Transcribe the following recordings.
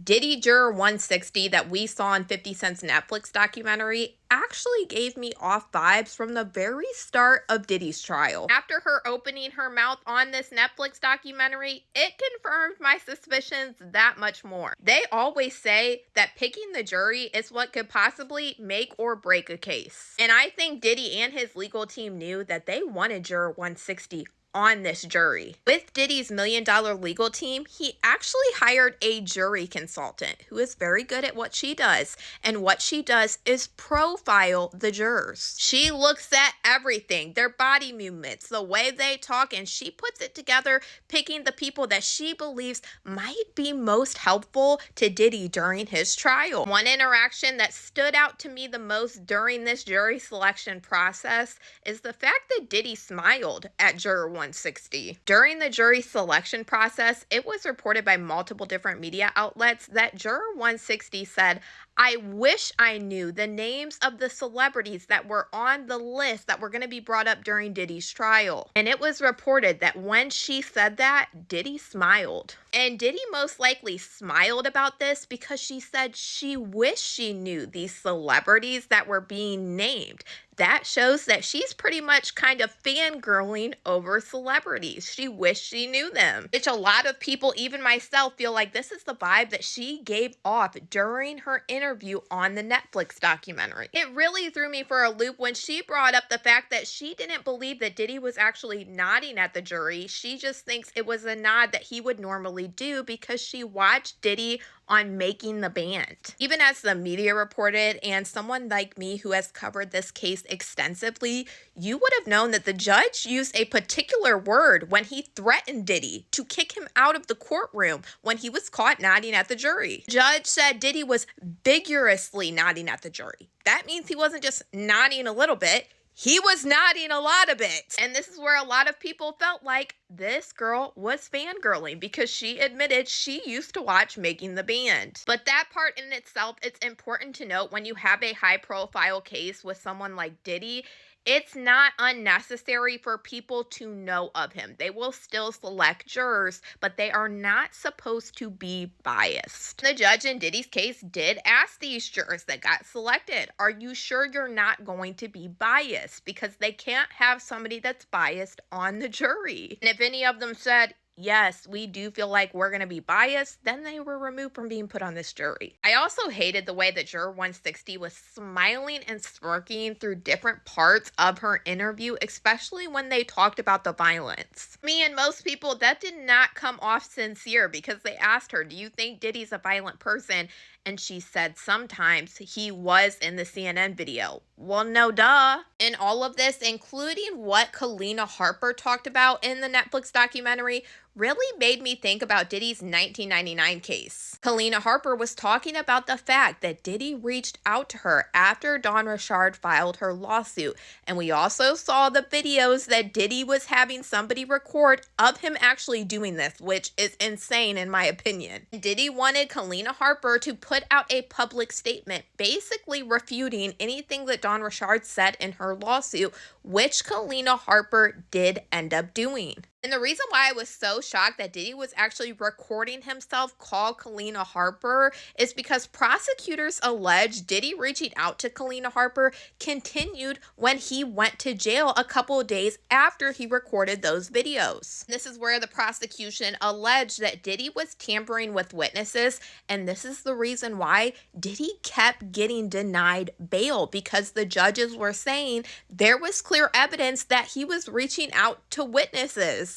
Diddy Juror 160 that we saw in 50 Cent's Netflix documentary actually gave me off vibes from the very start of Diddy's trial. After her opening her mouth on this Netflix documentary, it confirmed my suspicions that much more. They always say that picking the jury is what could possibly make or break a case. And I think Diddy and his legal team knew that they wanted Juror 160 on this jury. With Diddy's $1 million legal team, he actually hired a jury consultant who is very good at what she does. And what she does is profile the jurors. She looks at everything, their body movements, the way they talk, and she puts it together, picking the people that she believes might be most helpful to Diddy during his trial. One interaction that stood out to me the most during this jury selection process is the fact that Diddy smiled at Juror 160. During the jury selection process, it was reported by multiple different media outlets that Juror 160 said, "I wish I knew the names of the celebrities that were on the list that were going to be brought up during Diddy's trial." And it was reported that when she said that, Diddy smiled. And Diddy most likely smiled about this because she said she wished she knew these celebrities that were being named. That shows that she's pretty much kind of fangirling over celebrities. She wished she knew them, which a lot of people, even myself, feel like this is the vibe that she gave off during her interview on the Netflix documentary. It really threw me for a loop when she brought up the fact that she didn't believe that Diddy was actually nodding at the jury. She just thinks it was a nod that he would normally do because she watched Diddy on Making the Band. Even as the media reported, and someone like me who has covered this case extensively, you would have known that the judge used a particular word when he threatened Diddy to kick him out of the courtroom when he was caught nodding at the jury. The judge said Diddy was vigorously nodding at the jury. That means he wasn't just nodding a little bit. He was nodding a lot of it. And this is where a lot of people felt like this girl was fangirling because she admitted she used to watch Making the Band. But that part in itself, it's important to note when you have a high profile case with someone like Diddy, it's not unnecessary for people to know of him. They will still select jurors, but they are not supposed to be biased. The judge in Diddy's case did ask these jurors that got selected, "Are you sure you're not going to be biased?" Because they can't have somebody that's biased on the jury. And if any of them said, "Yes, we do feel like we're going to be biased," then they were removed from being put on this jury. I also hated the way that Juror 160 was smiling and smirking through different parts of her interview, especially when they talked about the violence. Me and most people, that did not come off sincere because they asked her, "Do you think Diddy's a violent person?" And she said sometimes he was in the CNN video. Well, no duh. And all of this, including what Kalina Harper talked about in the Netflix documentary, really made me think about Diddy's 1999 case. Kalina Harper was talking about the fact that Diddy reached out to her after Dawn Richard filed her lawsuit. And we also saw the videos that Diddy was having somebody record of him actually doing this, which is insane in my opinion. Diddy wanted Kalina Harper to put out a public statement basically refuting anything that Dawn Richard said in her lawsuit, which Kalina Harper did end up doing. And the reason why I was so shocked that Diddy was actually recording himself call Kalina Harper is because prosecutors allege Diddy reaching out to Kalina Harper continued when he went to jail a couple of days after he recorded those videos. This is where the prosecution alleged that Diddy was tampering with witnesses, and this is the reason why Diddy kept getting denied bail, because the judges were saying there was clear evidence that he was reaching out to witnesses.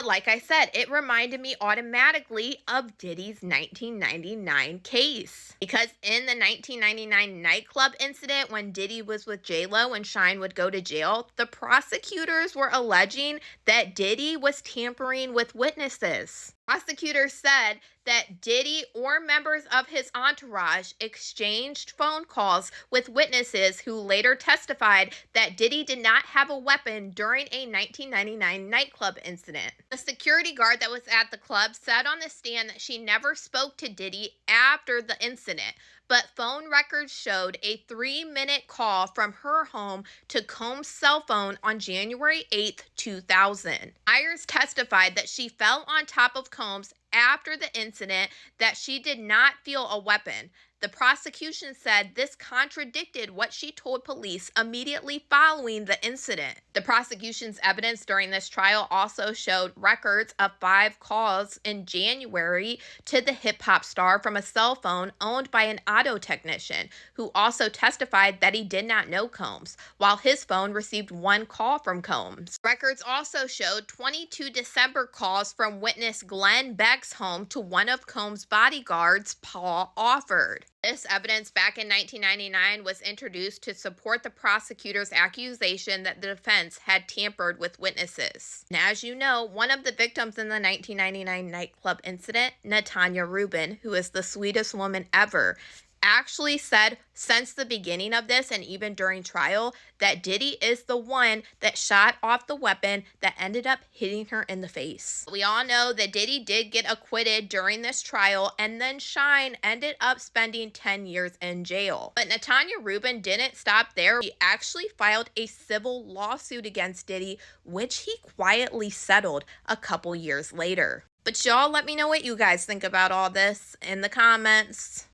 Like I said, it reminded me automatically of Diddy's 1999 case. Because in the 1999 nightclub incident, when Diddy was with J-Lo and Shine would go to jail, the prosecutors were alleging that Diddy was tampering with witnesses. Prosecutors said that Diddy or members of his entourage exchanged phone calls with witnesses who later testified that Diddy did not have a weapon during a 1999 nightclub incident. The security guard that was at the club said on the stand that she never spoke to Diddy after the incident, but phone records showed a 3-minute call from her home to Combs' cell phone on January 8th, 2000. Myers testified that she fell on top of Combs after the incident that she did not feel a weapon. The prosecution said this contradicted what she told police immediately following the incident. The prosecution's evidence during this trial also showed records of 5 calls in January to the hip hop star from a cell phone owned by an auto technician, who also testified that he did not know Combs, while his phone received 1 call from Combs. Records also showed 22 December calls from witness Glenn Beck's home to one of Combs' bodyguards, Paul Offord. This evidence back in 1999 was introduced to support the prosecutor's accusation that the defense had tampered with witnesses. And as you know, one of the victims in the 1999 nightclub incident, Natanya Rubin, who is the sweetest woman ever, actually said since the beginning of this and even during trial that Diddy is the one that shot off the weapon that ended up hitting her in the face. We all know that Diddy did get acquitted during this trial, and then Shine ended up spending 10 years in jail. But Natanya Rubin didn't stop there. She actually filed a civil lawsuit against Diddy, which he quietly settled a couple years later. But y'all, let me know what you guys think about all this in the comments.